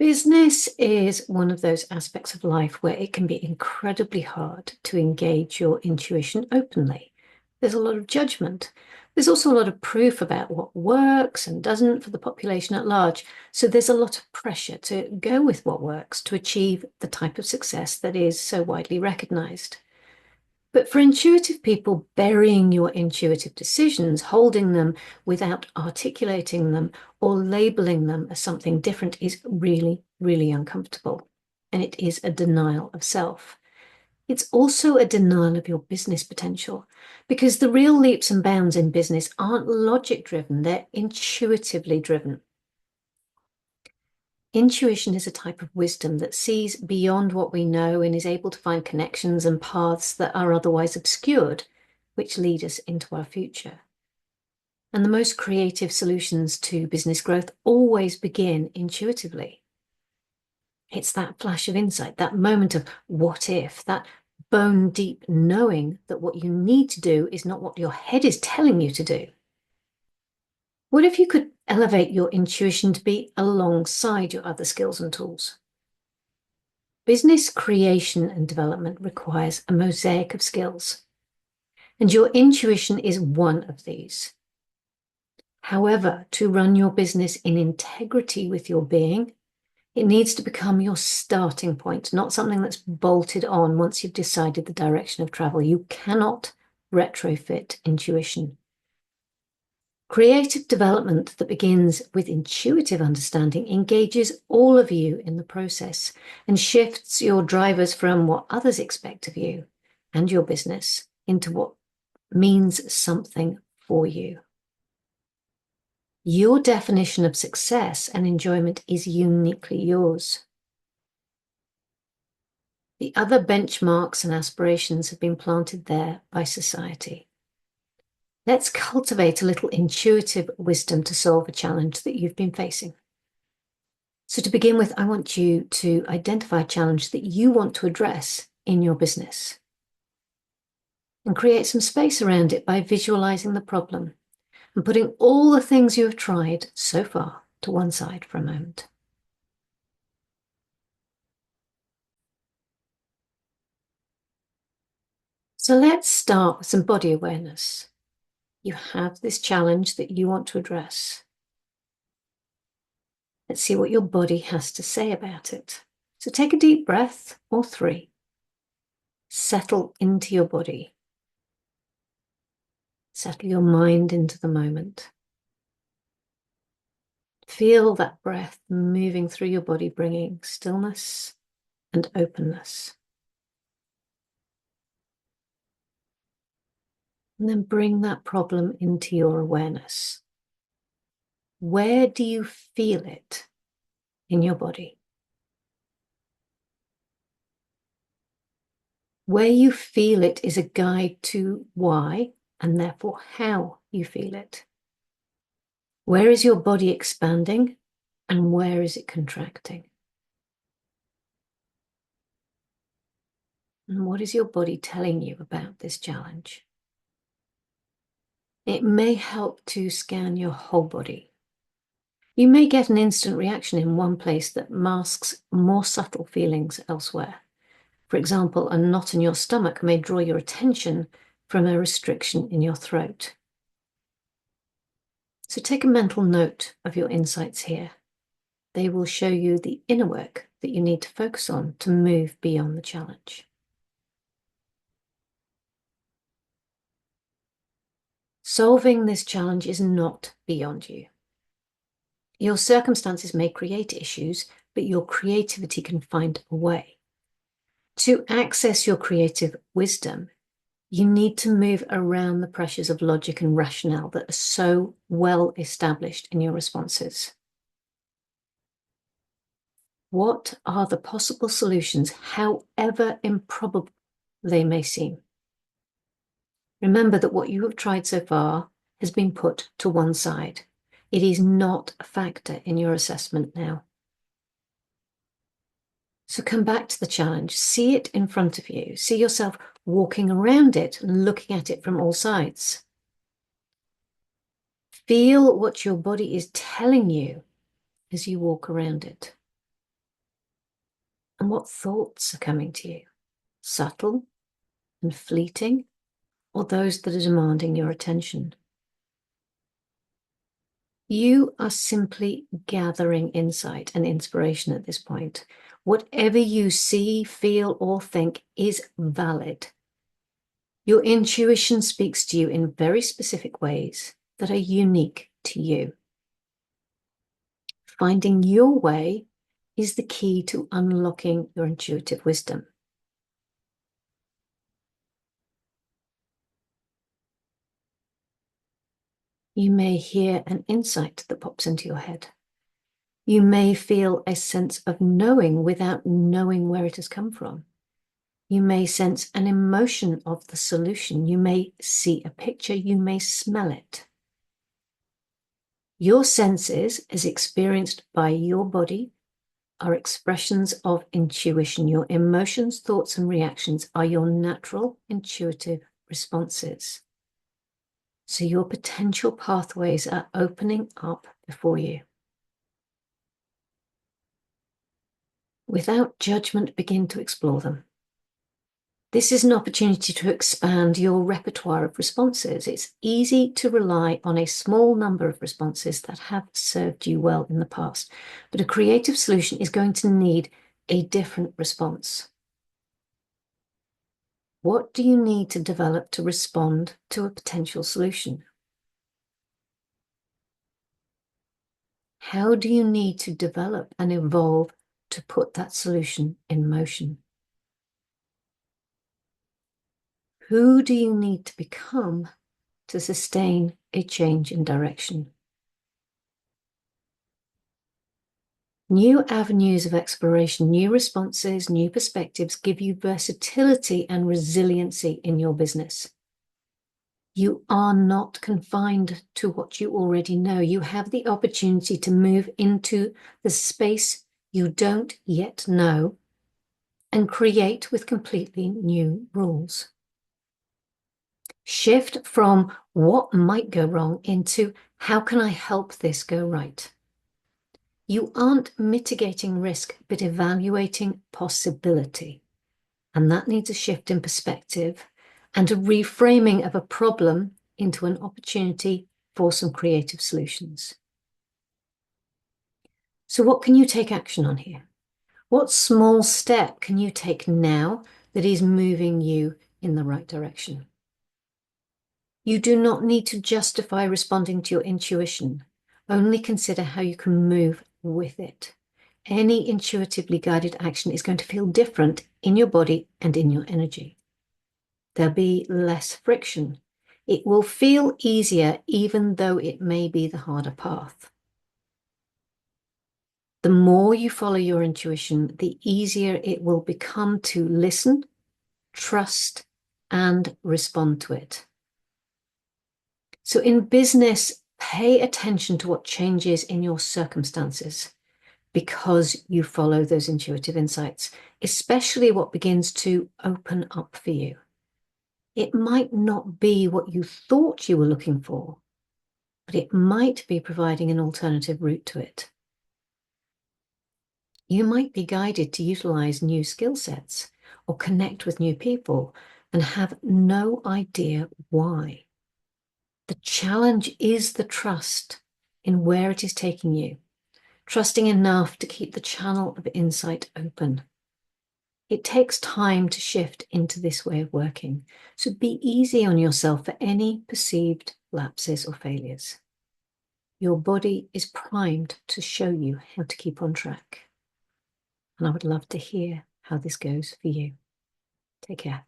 Business is one of those aspects of life where it can be incredibly hard to engage your intuition openly. There's a lot of judgment. There's also a lot of proof about what works and doesn't for the population at large. So there's a lot of pressure to go with what works to achieve the type of success that is so widely recognized. But for intuitive people, burying your intuitive decisions, holding them without articulating them or labeling them as something different is really, really uncomfortable. And it is a denial of self. It's also a denial of your business potential because the real leaps and bounds in business aren't logic driven, they're intuitively driven. Intuition is a type of wisdom that sees beyond what we know and is able to find connections and paths that are otherwise obscured, which lead us into our future. And the most creative solutions to business growth always begin intuitively. It's that flash of insight, that moment of what if, that bone deep knowing that what you need to do is not what your head is telling you to do. What if you could elevate your intuition to be alongside your other skills and tools? Business creation and development requires a mosaic of skills, and your intuition is one of these. However, to run your business in integrity with your being, it needs to become your starting point, not something that's bolted on once you've decided the direction of travel. You cannot retrofit intuition. Creative development that begins with intuitive understanding engages all of you in the process and shifts your drivers from what others expect of you and your business into what means something for you. Your definition of success and enjoyment is uniquely yours. The other benchmarks and aspirations have been planted there by society. Let's cultivate a little intuitive wisdom to solve a challenge that you've been facing. So to begin with, I want you to identify a challenge that you want to address in your business and create some space around it by visualizing the problem and putting all the things you have tried so far to one side for a moment. So let's start with some body awareness. You have this challenge that you want to address. Let's see what your body has to say about it. So take a deep breath, or 3. Settle into your body. Settle your mind into the moment. Feel that breath moving through your body, bringing stillness and openness. And then bring that problem into your awareness. Where do you feel it in your body? Where you feel it is a guide to why and therefore how you feel it. Where is your body expanding and where is it contracting? And what is your body telling you about this challenge? It may help to scan your whole body. You may get an instant reaction in one place that masks more subtle feelings elsewhere. For example, a knot in your stomach may draw your attention from a restriction in your throat. So take a mental note of your insights here. They will show you the inner work that you need to focus on to move beyond the challenge. Solving this challenge is not beyond you. Your circumstances may create issues, but your creativity can find a way. To access your creative wisdom, you need to move around the pressures of logic and rationale that are so well established in your responses. What are the possible solutions, however improbable they may seem? Remember that what you have tried so far has been put to one side. It is not a factor in your assessment now. So come back to the challenge, see it in front of you, see yourself walking around it and looking at it from all sides. Feel what your body is telling you as you walk around it. And what thoughts are coming to you? Subtle and fleeting, or those that are demanding your attention? You are simply gathering insight and inspiration at this point. Whatever you see, feel, or think is valid. Your intuition speaks to you in very specific ways that are unique to you. Finding your way is the key to unlocking your intuitive wisdom. You may hear an insight that pops into your head. You may feel a sense of knowing without knowing where it has come from. You may sense an emotion of the solution. You may see a picture. You may smell it. Your senses, as experienced by your body, are expressions of intuition. Your emotions, thoughts, and reactions are your natural intuitive responses. So your potential pathways are opening up before you. Without judgment, begin to explore them. This is an opportunity to expand your repertoire of responses. It's easy to rely on a small number of responses that have served you well in the past, but a creative solution is going to need a different response. What do you need to develop to respond to a potential solution? How do you need to develop and evolve to put that solution in motion? Who do you need to become to sustain a change in direction? New avenues of exploration, new responses, new perspectives give you versatility and resiliency in your business. You are not confined to what you already know. You have the opportunity to move into the space you don't yet know and create with completely new rules. Shift from what might go wrong into how can I help this go right? You aren't mitigating risk, but evaluating possibility. And that needs a shift in perspective and a reframing of a problem into an opportunity for some creative solutions. So what can you take action on here? What small step can you take now that is moving you in the right direction? You do not need to justify responding to your intuition. Only consider how you can move with it. Any intuitively guided action is going to feel different in your body and in your energy. There'll be less friction. It will feel easier, even though it may be the harder path. The more you follow your intuition, the easier it will become to listen, trust, and respond to it. So in business, pay attention to what changes in your circumstances because you follow those intuitive insights, especially what begins to open up for you. It might not be what you thought you were looking for, but it might be providing an alternative route to it. You might be guided to utilize new skill sets or connect with new people and have no idea why. The challenge is the trust in where it is taking you, trusting enough to keep the channel of insight open. It takes time to shift into this way of working, so be easy on yourself for any perceived lapses or failures. Your body is primed to show you how to keep on track. And I would love to hear how this goes for you. Take care.